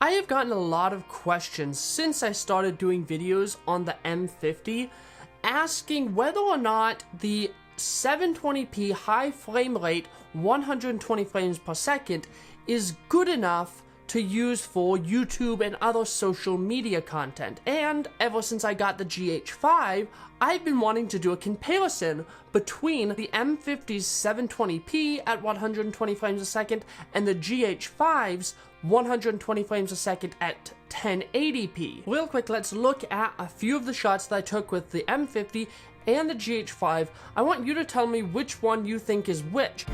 I have gotten a lot of questions since I started doing videos on the M50 asking whether or not the 720p high frame rate 120 frames per second is good enough to use for YouTube and other social media content. And ever since I got the GH5, I've been wanting to do a comparison between the M50's 720p at 120 frames a second and the GH5's 120 frames a second at 1080p. Real quick, let's look at a few of the shots that I took with the M50 and the GH5. I want you to tell me which one you think is which.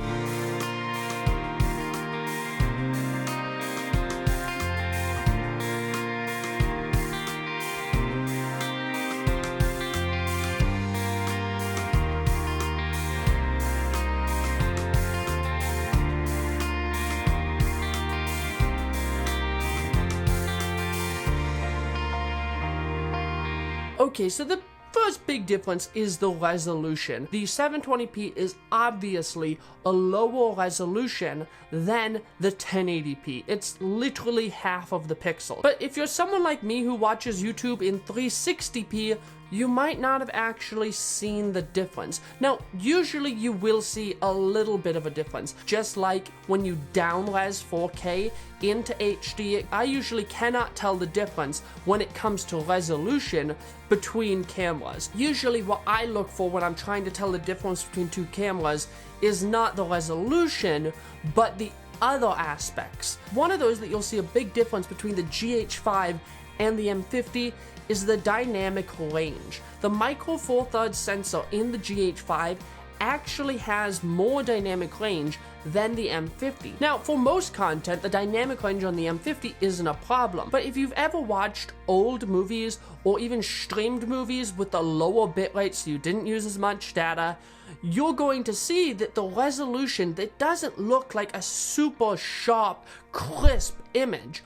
Okay, so the first big difference is the resolution. The 720p is obviously a lower resolution than the 1080p. It's literally half of the pixel. But if you're someone like me who watches YouTube in 360p, you might not have actually seen the difference. Now, usually you will see a little bit of a difference. Just like when you down-res 4K into HD, I usually cannot tell the difference when it comes to resolution between cameras. Usually what I look for when I'm trying to tell the difference between two cameras is not the resolution, but the other aspects. One of those that you'll see a big difference between the GH5 and the M50 is the dynamic range. The micro four thirds sensor in the GH5 actually has more dynamic range than the M50. Now, for most content, the dynamic range on the M50 isn't a problem, but if you've ever watched old movies or even streamed movies with the lower bitrate so you didn't use as much data, you're going to see that the resolution, that doesn't look like a super sharp, crisp image,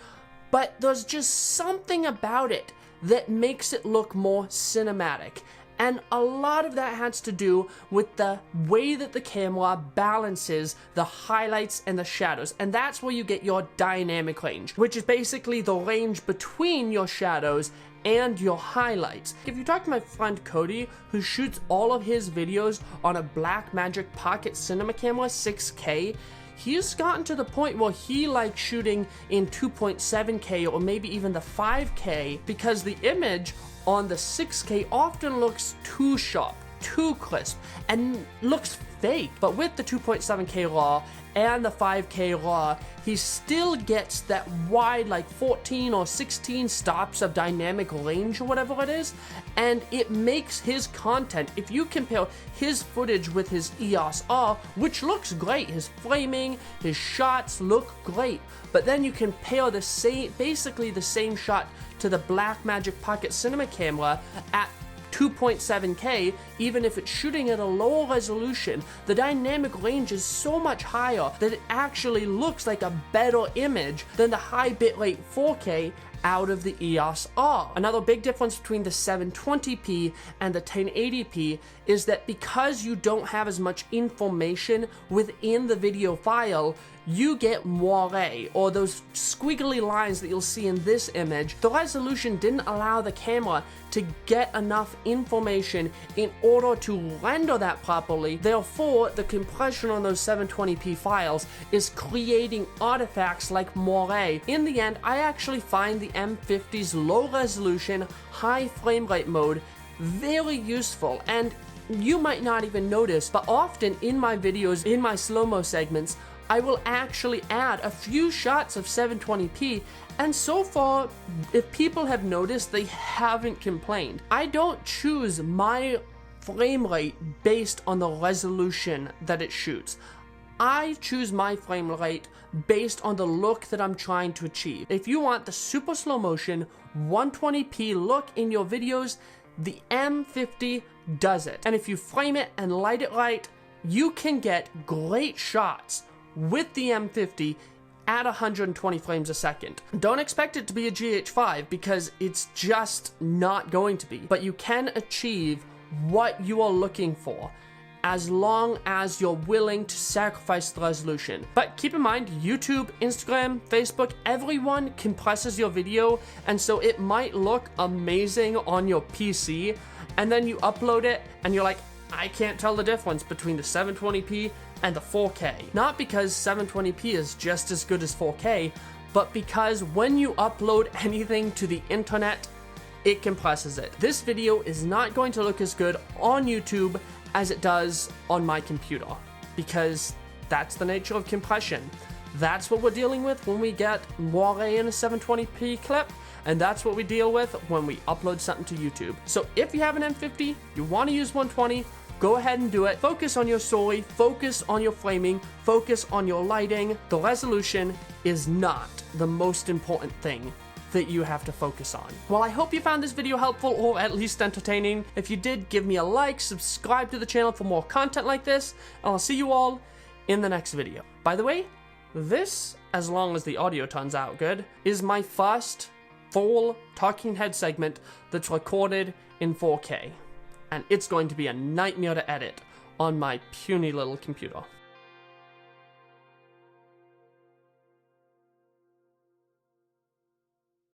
but there's just something about it that makes it look more cinematic. And a lot of that has to do with the way that the camera balances the highlights and the shadows. And that's where you get your dynamic range, which is basically the range between your shadows and your highlights. If you talk to my friend Cody, who shoots all of his videos on a Blackmagic Pocket Cinema camera 6K, he's gotten to the point where he likes shooting in 2.7K or maybe even the 5K because the image on the 6K often looks too sharp, too crisp, and looks fake. But with the 2.7K RAW and the 5K RAW, he still gets that wide, like 14 or 16 stops of dynamic range or whatever it is, and it makes his content, if you compare his footage with his EOS R, which looks great, his framing, his shots look great, but then you compare the same, basically the same shot to the Blackmagic Pocket Cinema camera at 2.7K, even if it's shooting at a lower resolution, the dynamic range is so much higher that it actually looks like a better image than the high bitrate 4K out of the EOS R. Another big difference between the 720p and the 1080p is that because you don't have as much information within the video file, you get moire, or those squiggly lines that you'll see in this image. The resolution didn't allow the camera to get enough information in order to render that properly. Therefore, the compression on those 720p files is creating artifacts like moire. In the end, I actually find the M50's low resolution, high frame rate mode very useful, and you might not even notice, but often in my videos, in my slow-mo segments, I will actually add a few shots of 720p, and so far, if people have noticed, they haven't complained. I don't choose my frame rate based on the resolution that it shoots. I choose my frame rate based on the look that I'm trying to achieve. If you want the super slow motion 120p look in your videos, the M50 does it. And if you frame it and light it right, you can get great shots with the M50 at 120 frames a second. Don't expect it to be a GH5 because it's just not going to be, but you can achieve what you are looking for as long as you're willing to sacrifice the resolution. But keep in mind, YouTube, Instagram, Facebook, everyone compresses your video, and so it might look amazing on your PC, and then you upload it, and you're like, I can't tell the difference between the 720p and the 4K. Not because 720p is just as good as 4K, but because when you upload anything to the internet, it compresses it. This video is not going to look as good on YouTube as it does on my computer, because that's the nature of compression. That's what we're dealing with when we get moire in a 720p clip, and that's what we deal with when we upload something to YouTube. So if you have an M50, you want to use 120, go ahead and do it. Focus on your story, focus on your framing, focus on your lighting. The resolution is not the most important thing that you have to focus on. Well, I hope you found this video helpful or at least entertaining. If you did, give me a like, subscribe to the channel for more content like this, and I'll see you all in the next video. By the way, this, as long as the audio turns out good, is my first full talking head segment that's recorded in 4K. And it's going to be a nightmare to edit on my puny little computer.